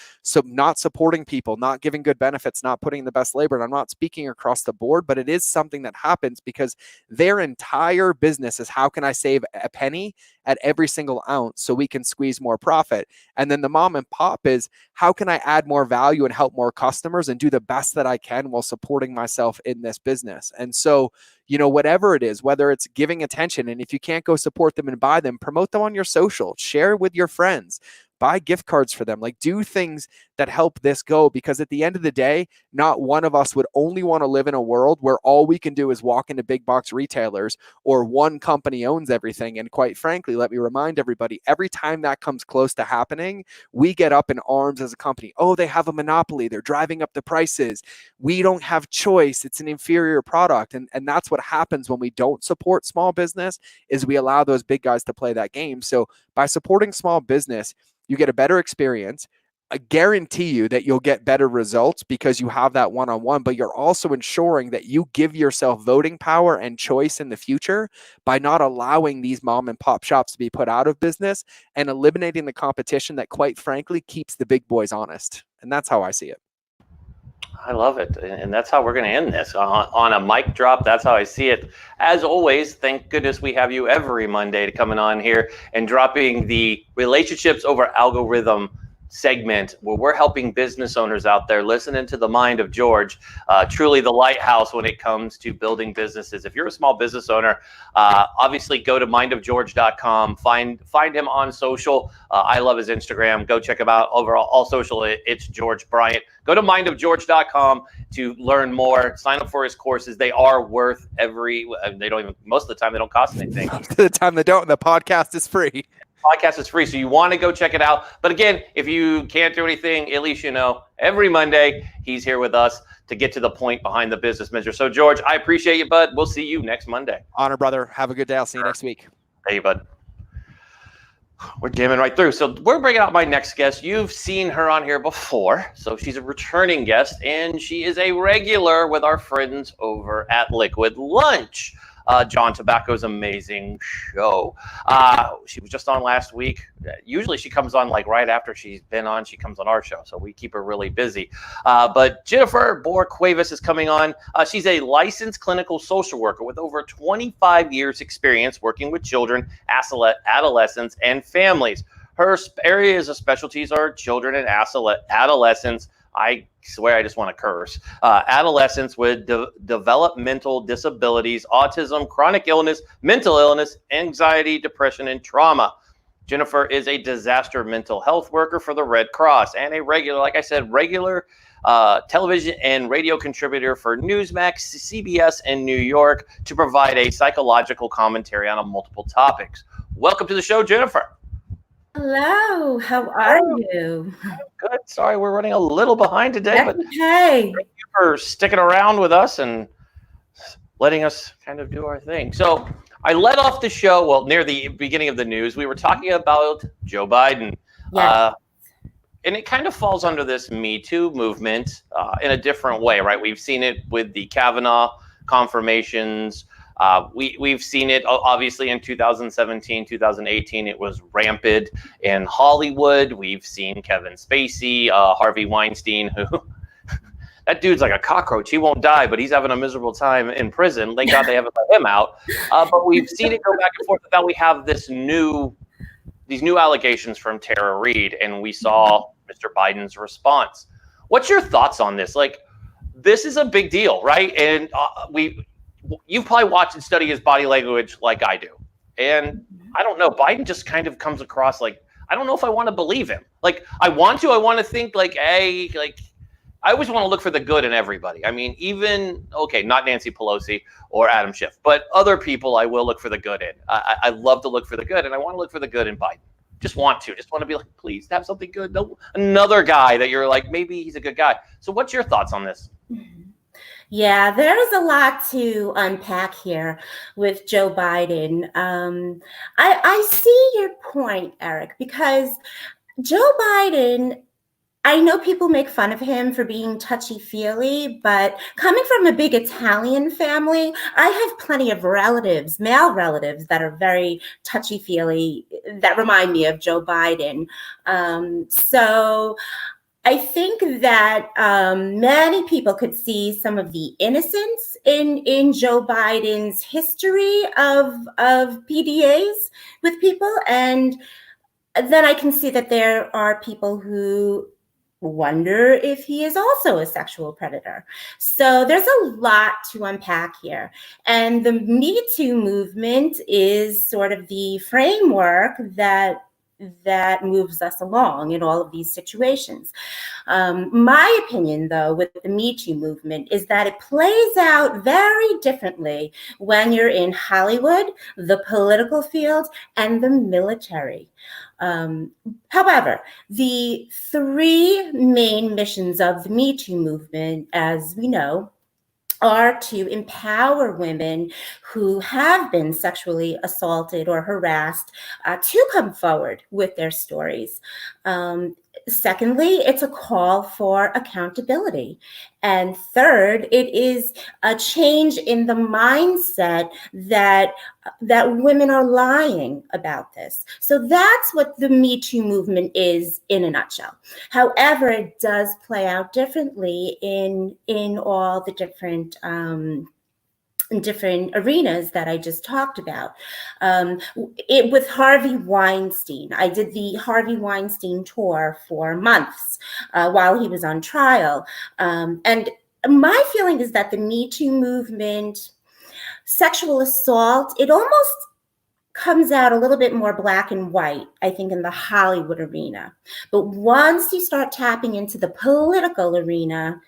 not supporting people, not giving good benefits, not putting the best labor. And I'm not speaking across the board, but it is something that happens because their entire business is, how can I save a penny at every single ounce so we can squeeze more profit? And then the mom and pop is, how can I add more value and help more customers and do the best that I can while supporting myself in this business? And so, whatever it is, whether it's giving attention, and if you can't go support them and buy them, promote them on your social, share with your friends, buy gift cards for them, like do things that help this go. Because at the end of the day, not one of us would only want to live in a world where all we can do is walk into big box retailers or one company owns everything. And quite frankly, let me remind everybody, every time that comes close to happening, we get up in arms as a company. Oh, they have a monopoly. They're driving up the prices. We don't have choice. It's an inferior product. And that's what happens when we don't support small business, is we allow those big guys to play that game. So by supporting small business, you get a better experience. I guarantee you that you'll get better results because you have that one-on-one, but you're also ensuring that you give yourself voting power and choice in the future by not allowing these mom and pop shops to be put out of business and eliminating the competition that, quite frankly, keeps the big boys honest. And that's how I see it. I love it. And that's how we're going to end this, on a mic drop. That's how I see it. As always, thank goodness we have you every Monday to coming on here and dropping the relationships over algorithm segment where we're helping business owners out there listening to the mind of George, truly the lighthouse when it comes to building businesses. If you're a small business owner, obviously go to mindofgeorge.com, find him on social. I love his Instagram. Go check him out over all social. It's George Bryant. Go to mindofgeorge.com to learn more. Sign up for his courses. They are worth most of the time they don't cost anything. Most of the time they don't. And the podcast is free. Podcast is free, so you want to go check it out. But again, if you can't do anything, at least you know every Monday he's here with us to get to the point behind the business measure. So George, I appreciate you, bud. We'll see you next Monday. Honor, brother. Have a good day. I'll see you next week. Hey, bud. We're jamming right through. So we're bringing out my next guest. You've seen her on here before. So she's a returning guest, and she is a regular with our friends over at Liquid Lunch. John Tobacco's amazing show. She was just on last week. Usually she comes on like right after she's been on. She comes on our show, so we keep her really busy. But Jennifer Bohr Cuevas is coming on. She's a licensed clinical social worker with over 25 years experience working with children, adolescents, and families. Her areas of specialties are children and adolescents. I swear I just want to curse. Adolescents with developmental disabilities, autism, chronic illness, mental illness, anxiety, depression, and trauma. Jennifer is a disaster mental health worker for the Red Cross and a regular television and radio contributor for Newsmax, CBS, and New York to provide a psychological commentary on multiple topics. Welcome to the show, Jennifer. Hello, how are you? Good. Sorry, we're running a little behind today, but hey, thank you for sticking around with us and letting us kind of do our thing. So I led off the show, well, near the beginning of the news, we were talking about Joe Biden. Yes. And it kind of falls under this Me Too movement in a different way, right? We've seen it with the Kavanaugh confirmations. We've seen it obviously in 2017, 2018. It was rampant in Hollywood. We've seen Kevin Spacey, Harvey Weinstein, who that dude's like a cockroach. He won't die, but he's having a miserable time in prison. Thank God they haven't let him out. But we've seen it go back and forth. Now we have these new allegations from Tara Reid, and we saw Mr. Biden's response. What's your thoughts on this? Like, this is a big deal, right? And you've probably watched and studied his body language like I do. And I don't know, Biden just kind of comes across like, I don't know if I want to believe him. Like, I want to think like, hey, like, I always want to look for the good in everybody. I mean, even, okay, not Nancy Pelosi or Adam Schiff, but other people I will look for the good in. I love to look for the good, and I want to look for the good in Biden. Just want to be like, please have something good. No, another guy that you're like, maybe he's a good guy. So what's your thoughts on this? Yeah, there's a lot to unpack here with Joe Biden. I see your point, Eric, because Joe Biden, I know people make fun of him for being touchy-feely, but coming from a big Italian family, I have plenty of relatives, male relatives, that are very touchy-feely, that remind me of Joe Biden. So I think that many people could see some of the innocence in Joe Biden's history of PDAs with people. And then I can see that there are people who wonder if he is also a sexual predator. So there's a lot to unpack here. And the Me Too movement is sort of the framework that moves us along in all of these situations. My opinion, though, with the Me Too movement is that it plays out very differently when you're in Hollywood, the political field, and the military. However, the three main missions of the Me Too movement, as we know, are to empower women who have been sexually assaulted or harassed to come forward with their stories. Secondly, it's a call for accountability. And third, it is a change in the mindset that women are lying about this. So that's what the Me Too movement is in a nutshell. However, it does play out differently in all the different in different arenas that I just talked about. With Harvey Weinstein, I did the Harvey Weinstein tour for months while he was on trial. And my feeling is that the Me Too movement, sexual assault, it almost comes out a little bit more black and white, I think, in the Hollywood arena. But once you start tapping into the political arena,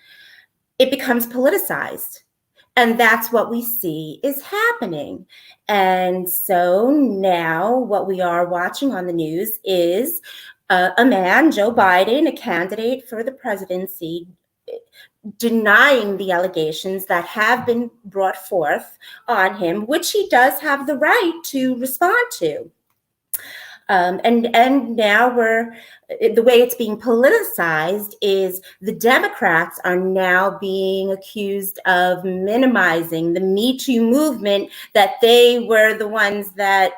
it becomes politicized. And that's what we see is happening. And so now what we are watching on the news is a man, Joe Biden, a candidate for the presidency, denying the allegations that have been brought forth on him, which he does have the right to respond to. And now the way it's being politicized is the Democrats are now being accused of minimizing the Me Too movement, that they were the ones that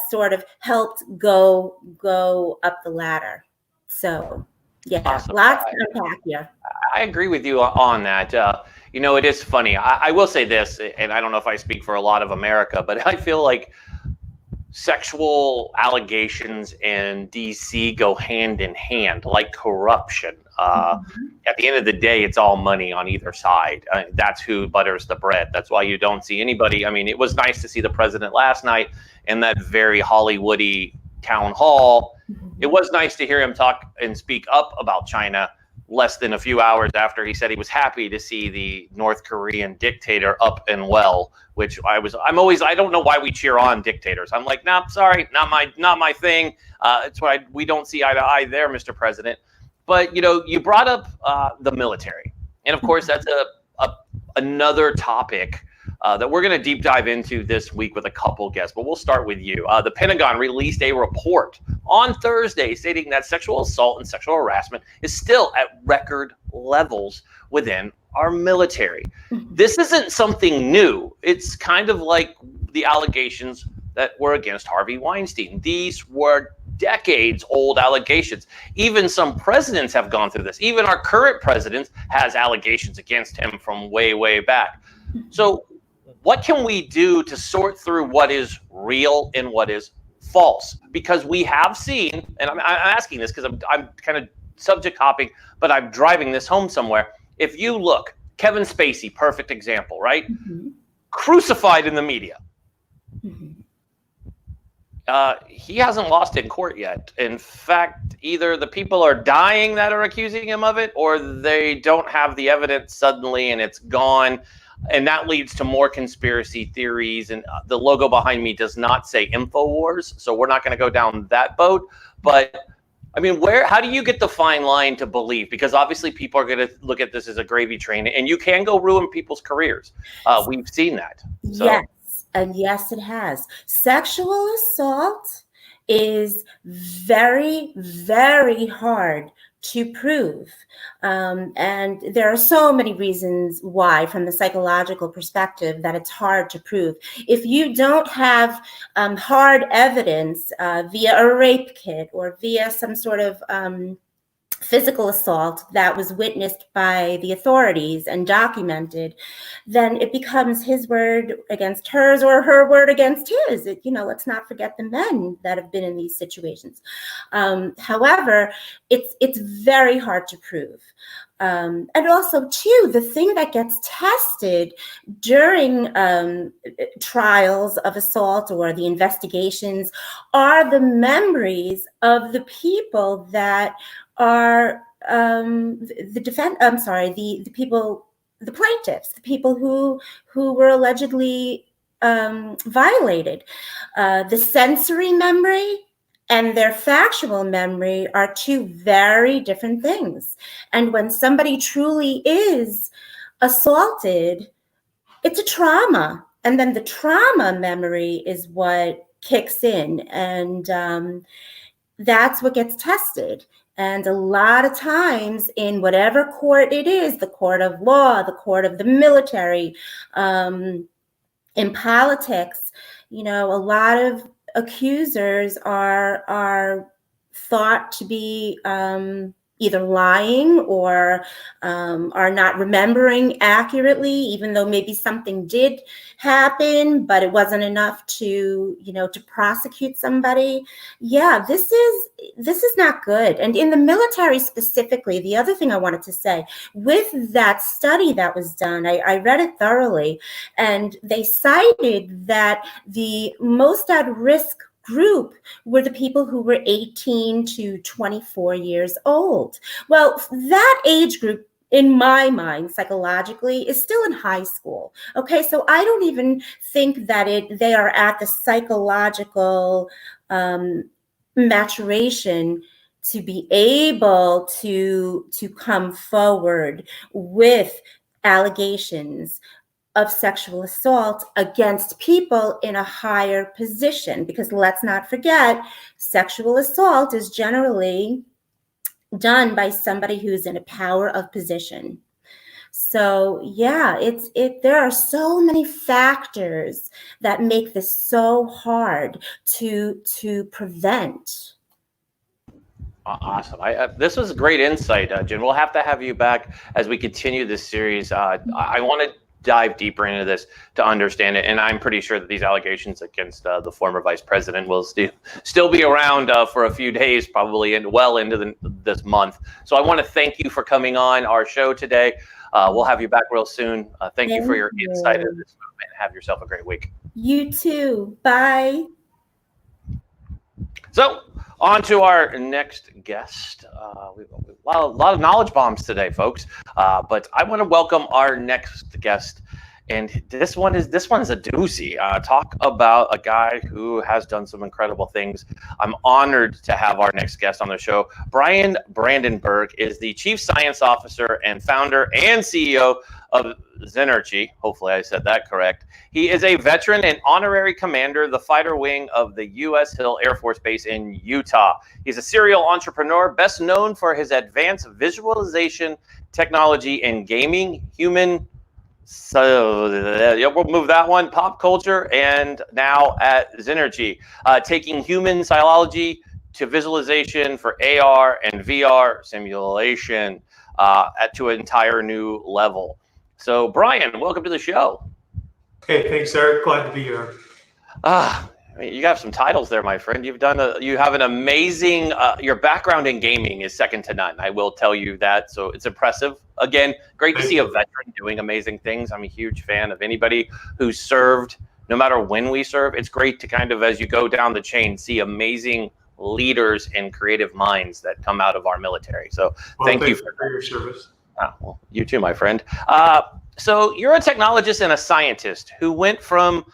sort of helped go up the ladder. So yeah, Awesome. lots to unpack here. I agree with you on that. It is funny. I will say this, and I don't know if I speak for a lot of America, but I feel like sexual allegations and DC go hand in hand, like corruption. At the end of the day, it's all money on either side. That's who butters the bread. That's why you don't see anybody. I mean, it was nice to see the president last night in that very Hollywoody town hall. It was nice to hear him talk and speak up about China less than a few hours after he said he was happy to see the North Korean dictator up and well, which I don't know why we cheer on dictators. I'm like, nah, sorry, not my thing. It's why we don't see eye to eye there, Mr. President. But, you brought up the military. And of course, that's another topic that we're going to deep dive into this week with a couple guests, but we'll start with you. The Pentagon released a report on Thursday stating that sexual assault and sexual harassment is still at record levels within our military. This isn't something new. It's kind of like the allegations that were against Harvey Weinstein. These were decades old allegations. Even some presidents have gone through this. Even our current president has allegations against him from way, way back. So what can we do to sort through what is real and what is false? Because we have seen, and I'm asking this because I'm kind of subject hopping, but I'm driving this home somewhere. If you look, Kevin Spacey, perfect example, right? Crucified in the media. He hasn't lost in court yet. In fact, either the people are dying that are accusing him of it, or they don't have the evidence suddenly and it's gone. And that leads to more conspiracy theories. And the logo behind me does not say InfoWars, so we're not going to go down that boat. But I mean, how do you get the fine line to believe? Because obviously people are going to look at this as a gravy train, and you can go ruin people's careers. We've seen that. So. Yes, and yes, it has. Sexual assault is very, very hard to prove. And there are so many reasons why, from the psychological perspective, that it's hard to prove. If you don't have hard evidence via a rape kit or via some sort of physical assault that was witnessed by the authorities and documented, then it becomes his word against hers or her word against his. Let's not forget the men that have been in these situations. However, it's very hard to prove. And also, too, the thing that gets tested during trials of assault or the investigations are the memories of the people that are the plaintiffs, the people who were allegedly violated. The sensory memory and their factual memory are two very different things. And when somebody truly is assaulted, it's a trauma. And then the trauma memory is what kicks in. And that's what gets tested. And a lot of times in whatever court it is, the court of law, the court of the military, in politics, a lot of accusers are thought to be either lying or are not remembering accurately, even though maybe something did happen, but it wasn't enough to, to prosecute somebody. Yeah, this is not good. And in the military specifically, the other thing I wanted to say, with that study that was done, I read it thoroughly, and they cited that the most at risk group were the people who were 18 to 24 years old. Well, that age group, in my mind, psychologically, is still in high school. Okay, so I don't even think that they are at the psychological maturation to be able to come forward with allegations of sexual assault against people in a higher position, because let's not forget, sexual assault is generally done by somebody who's in a power of position. So yeah, there are so many factors that make this so hard to prevent. Awesome. This was great insight, Jen. We'll have to have you back as we continue this series. I want to dive deeper into this to understand it, and I'm pretty sure that these allegations against the former vice president will still be around for a few days, probably well into this month. So I want to thank you for coming on our show today. We'll have you back real soon. Thank you for your insight into this movement. Have yourself a great week. You too. Bye. So on to our next guest. We've a lot of knowledge bombs today, folks. But I want to welcome our next guest, and this one is a doozy. Talk about a guy who has done some incredible things. I'm honored to have our next guest on the show. Bryan Brandenburg is the Chief Science Officer and founder and CEO of Zenergy. Hopefully I said that correct. He is a veteran and honorary commander of the fighter wing of the U.S. Hill Air Force Base in Utah. He's a serial entrepreneur, best known for his advanced visualization technology in gaming, we'll move that one, pop culture, and now at Zenergy, taking human psychology to visualization for AR and VR simulation to an entire new level. So, Bryan, welcome to the show. Hey, thanks, Eric. Glad to be here. You got some titles there, my friend. You have an amazing, your background in gaming is second to none. I will tell you that. So it's impressive. Again, great to see a veteran doing amazing things. I'm a huge fan of anybody who's served, no matter when we serve. It's great to kind of, as you go down the chain, see amazing leaders and creative minds that come out of our military. So thank you for your service. Well, you too, my friend. So you're a technologist and a scientist who went from,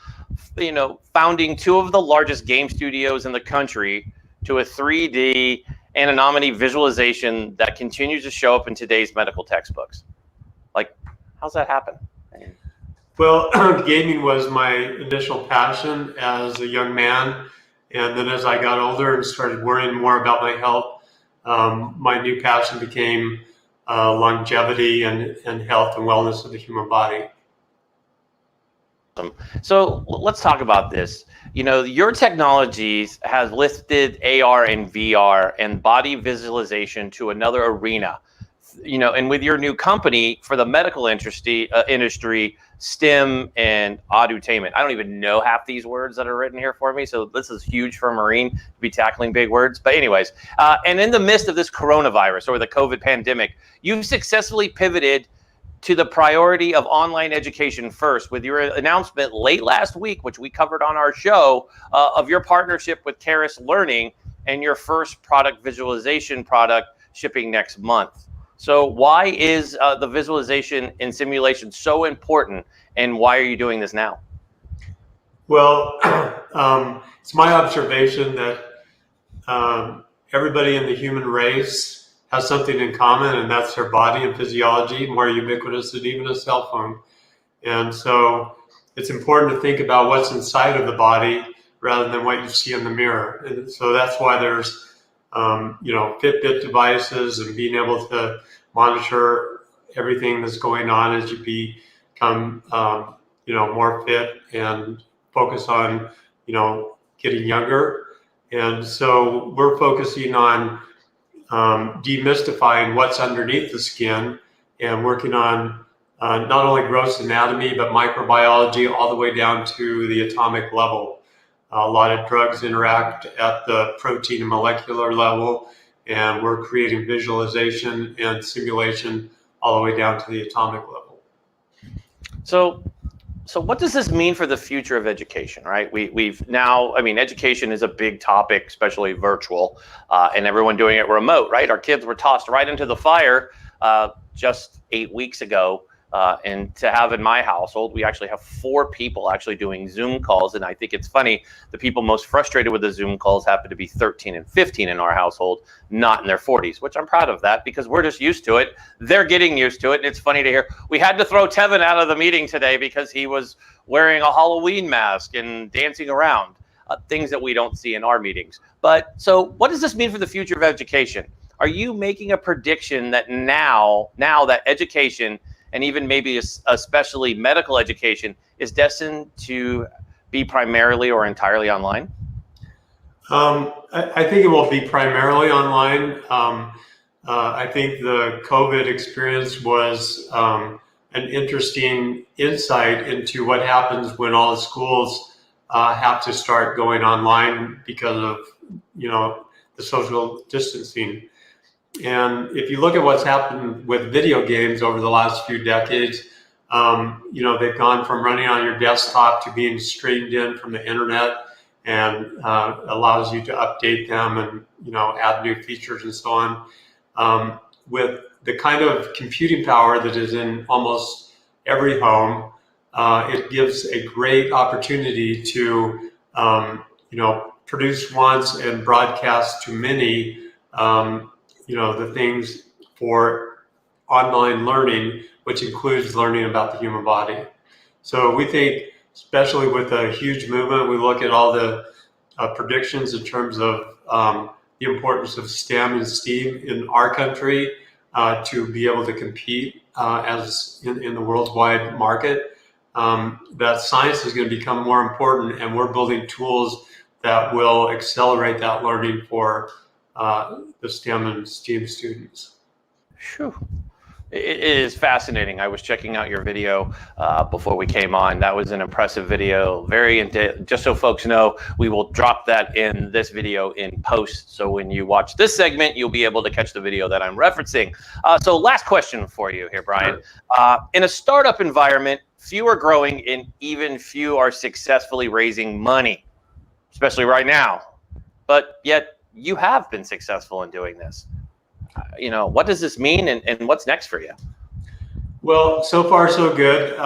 founding two of the largest game studios in the country to a 3D anonymity visualization that continues to show up in today's medical textbooks. Like, how's that happen? Well, gaming was my initial passion as a young man. And then as I got older and started worrying more about my health, my new passion became longevity and health and wellness of the human body. So let's talk about this. Your technologies has lifted AR and VR and body visualization to another arena. And with your new company for the medical industry, STEM and audutainment. I don't even know half these words that are written here for me. So this is huge for a Marine to be tackling big words. But anyways, and in the midst of this coronavirus or the COVID pandemic, you've successfully pivoted to the priority of online education first with your announcement late last week, which we covered on our show, of your partnership with Keras Learning and your first product visualization product shipping next month. So why is the visualization and simulation so important, and why are you doing this now? Well, it's my observation that everybody in the human race has something in common, and that's their body and physiology, more ubiquitous than even a cell phone. And so it's important to think about what's inside of the body rather than what you see in the mirror. And so that's why there's, Fitbit devices and being able to monitor everything that's going on as you become, more fit and focus on, getting younger. And so we're focusing on demystifying what's underneath the skin and working on not only gross anatomy, but microbiology all the way down to the atomic level. A lot of drugs interact at the protein and molecular level, and we're creating visualization and simulation all the way down to the atomic level. So what does this mean for the future of education, right? We've now, I mean, education is a big topic, especially virtual, and everyone doing it remote, right? Our kids were tossed right into the fire just 8 weeks ago. And to have in my household, we actually have 4 people actually doing Zoom calls. And I think it's funny, the people most frustrated with the Zoom calls happen to be 13 and 15 in our household, not in their 40s, which I'm proud of that because we're just used to it. They're getting used to it. And it's funny to hear, we had to throw Tevin out of the meeting today because he was wearing a Halloween mask and dancing around, things that we don't see in our meetings. But so what does this mean for the future of education? Are you making a prediction that now that education, and even maybe especially medical education, is destined to be primarily or entirely online? I think it will be primarily online. I think the COVID experience was an interesting insight into what happens when all the schools have to start going online because of, the social distancing. And if you look at what's happened with video games over the last few decades, they've gone from running on your desktop to being streamed in from the internet, and allows you to update them and add new features and so on. With the kind of computing power that is in almost every home, it gives a great opportunity to produce once and broadcast to many. The things for online learning, which includes learning about the human body. So we think, especially with a huge movement, we look at all the predictions in terms of the importance of STEM and STEAM in our country to be able to compete as in the worldwide market, that science is going to become more important, and we're building tools that will accelerate that learning for the STEM and STEAM students. Whew. It is fascinating. I was checking out your video before we came on. That was an impressive video. Just so folks know, we will drop that in this video in post. So when you watch this segment, you'll be able to catch the video that I'm referencing. So last question for you here, Brian. In a startup environment, few are growing and even few are successfully raising money, especially right now. But yet, you have been successful in doing this. What does this mean, and what's next for you? Well, so far so good.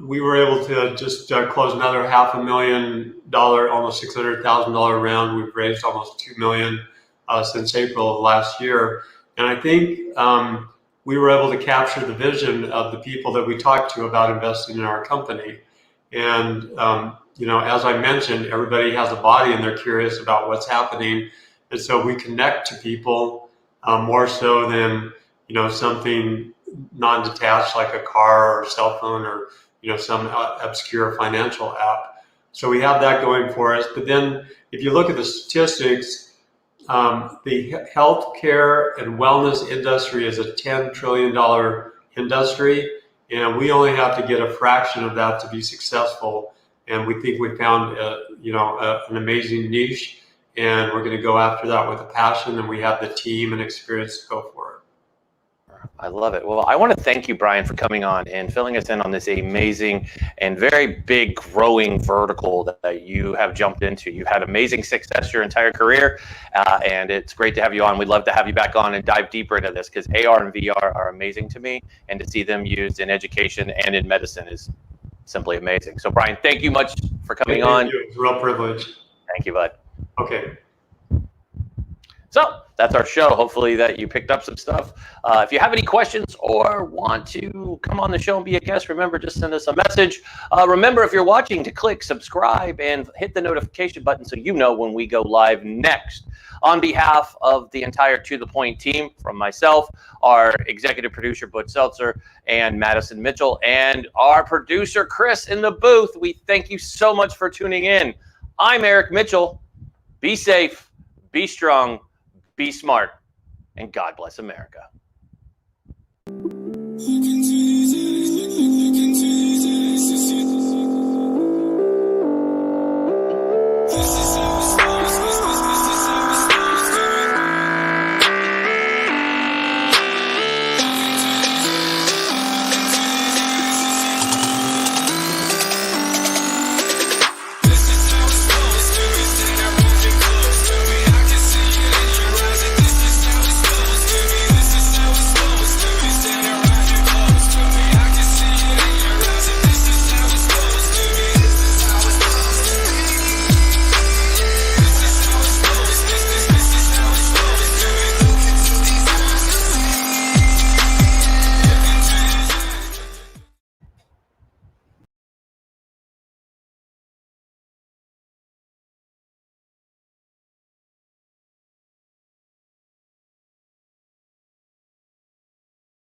We were able to just close another $500,000, almost $600,000 round. We've raised almost $2 million since April of last year, and I think we were able to capture the vision of the people that we talked to about investing in our company. And as I mentioned, everybody has a body and they're curious about what's happening. And so we connect to people more so than, something non-detached like a car or cell phone or, some obscure financial app. So we have that going for us. But then if you look at the statistics, the healthcare and wellness industry is a $10 trillion industry. And we only have to get a fraction of that to be successful. And we think we found, an amazing niche, and we're going to go after that with a passion, and we have the team and experience to go for it. I love it. Well, I want to thank you, Brian, for coming on and filling us in on this amazing and very big growing vertical that you have jumped into. You've had amazing success your entire career, and it's great to have you on. We'd love to have you back on and dive deeper into this because AR and VR are amazing to me, and to see them used in education and in medicine is simply amazing. So, Brian, thank you much for coming on. Thank you. It's a real privilege. Thank you, bud. Okay. So that's our show. Hopefully that you picked up some stuff. If you have any questions or want to come on the show and be a guest, remember, just send us a message. Remember, if you're watching, to click subscribe and hit the notification button so you know when we go live next. On behalf of the entire To The Point team, from myself, our executive producer, Butch Seltzer, and Madison Mitchell, and our producer, Chris, in the booth, we thank you so much for tuning in. I'm Eric Mitchell. Be safe, be strong, be smart, and God bless America.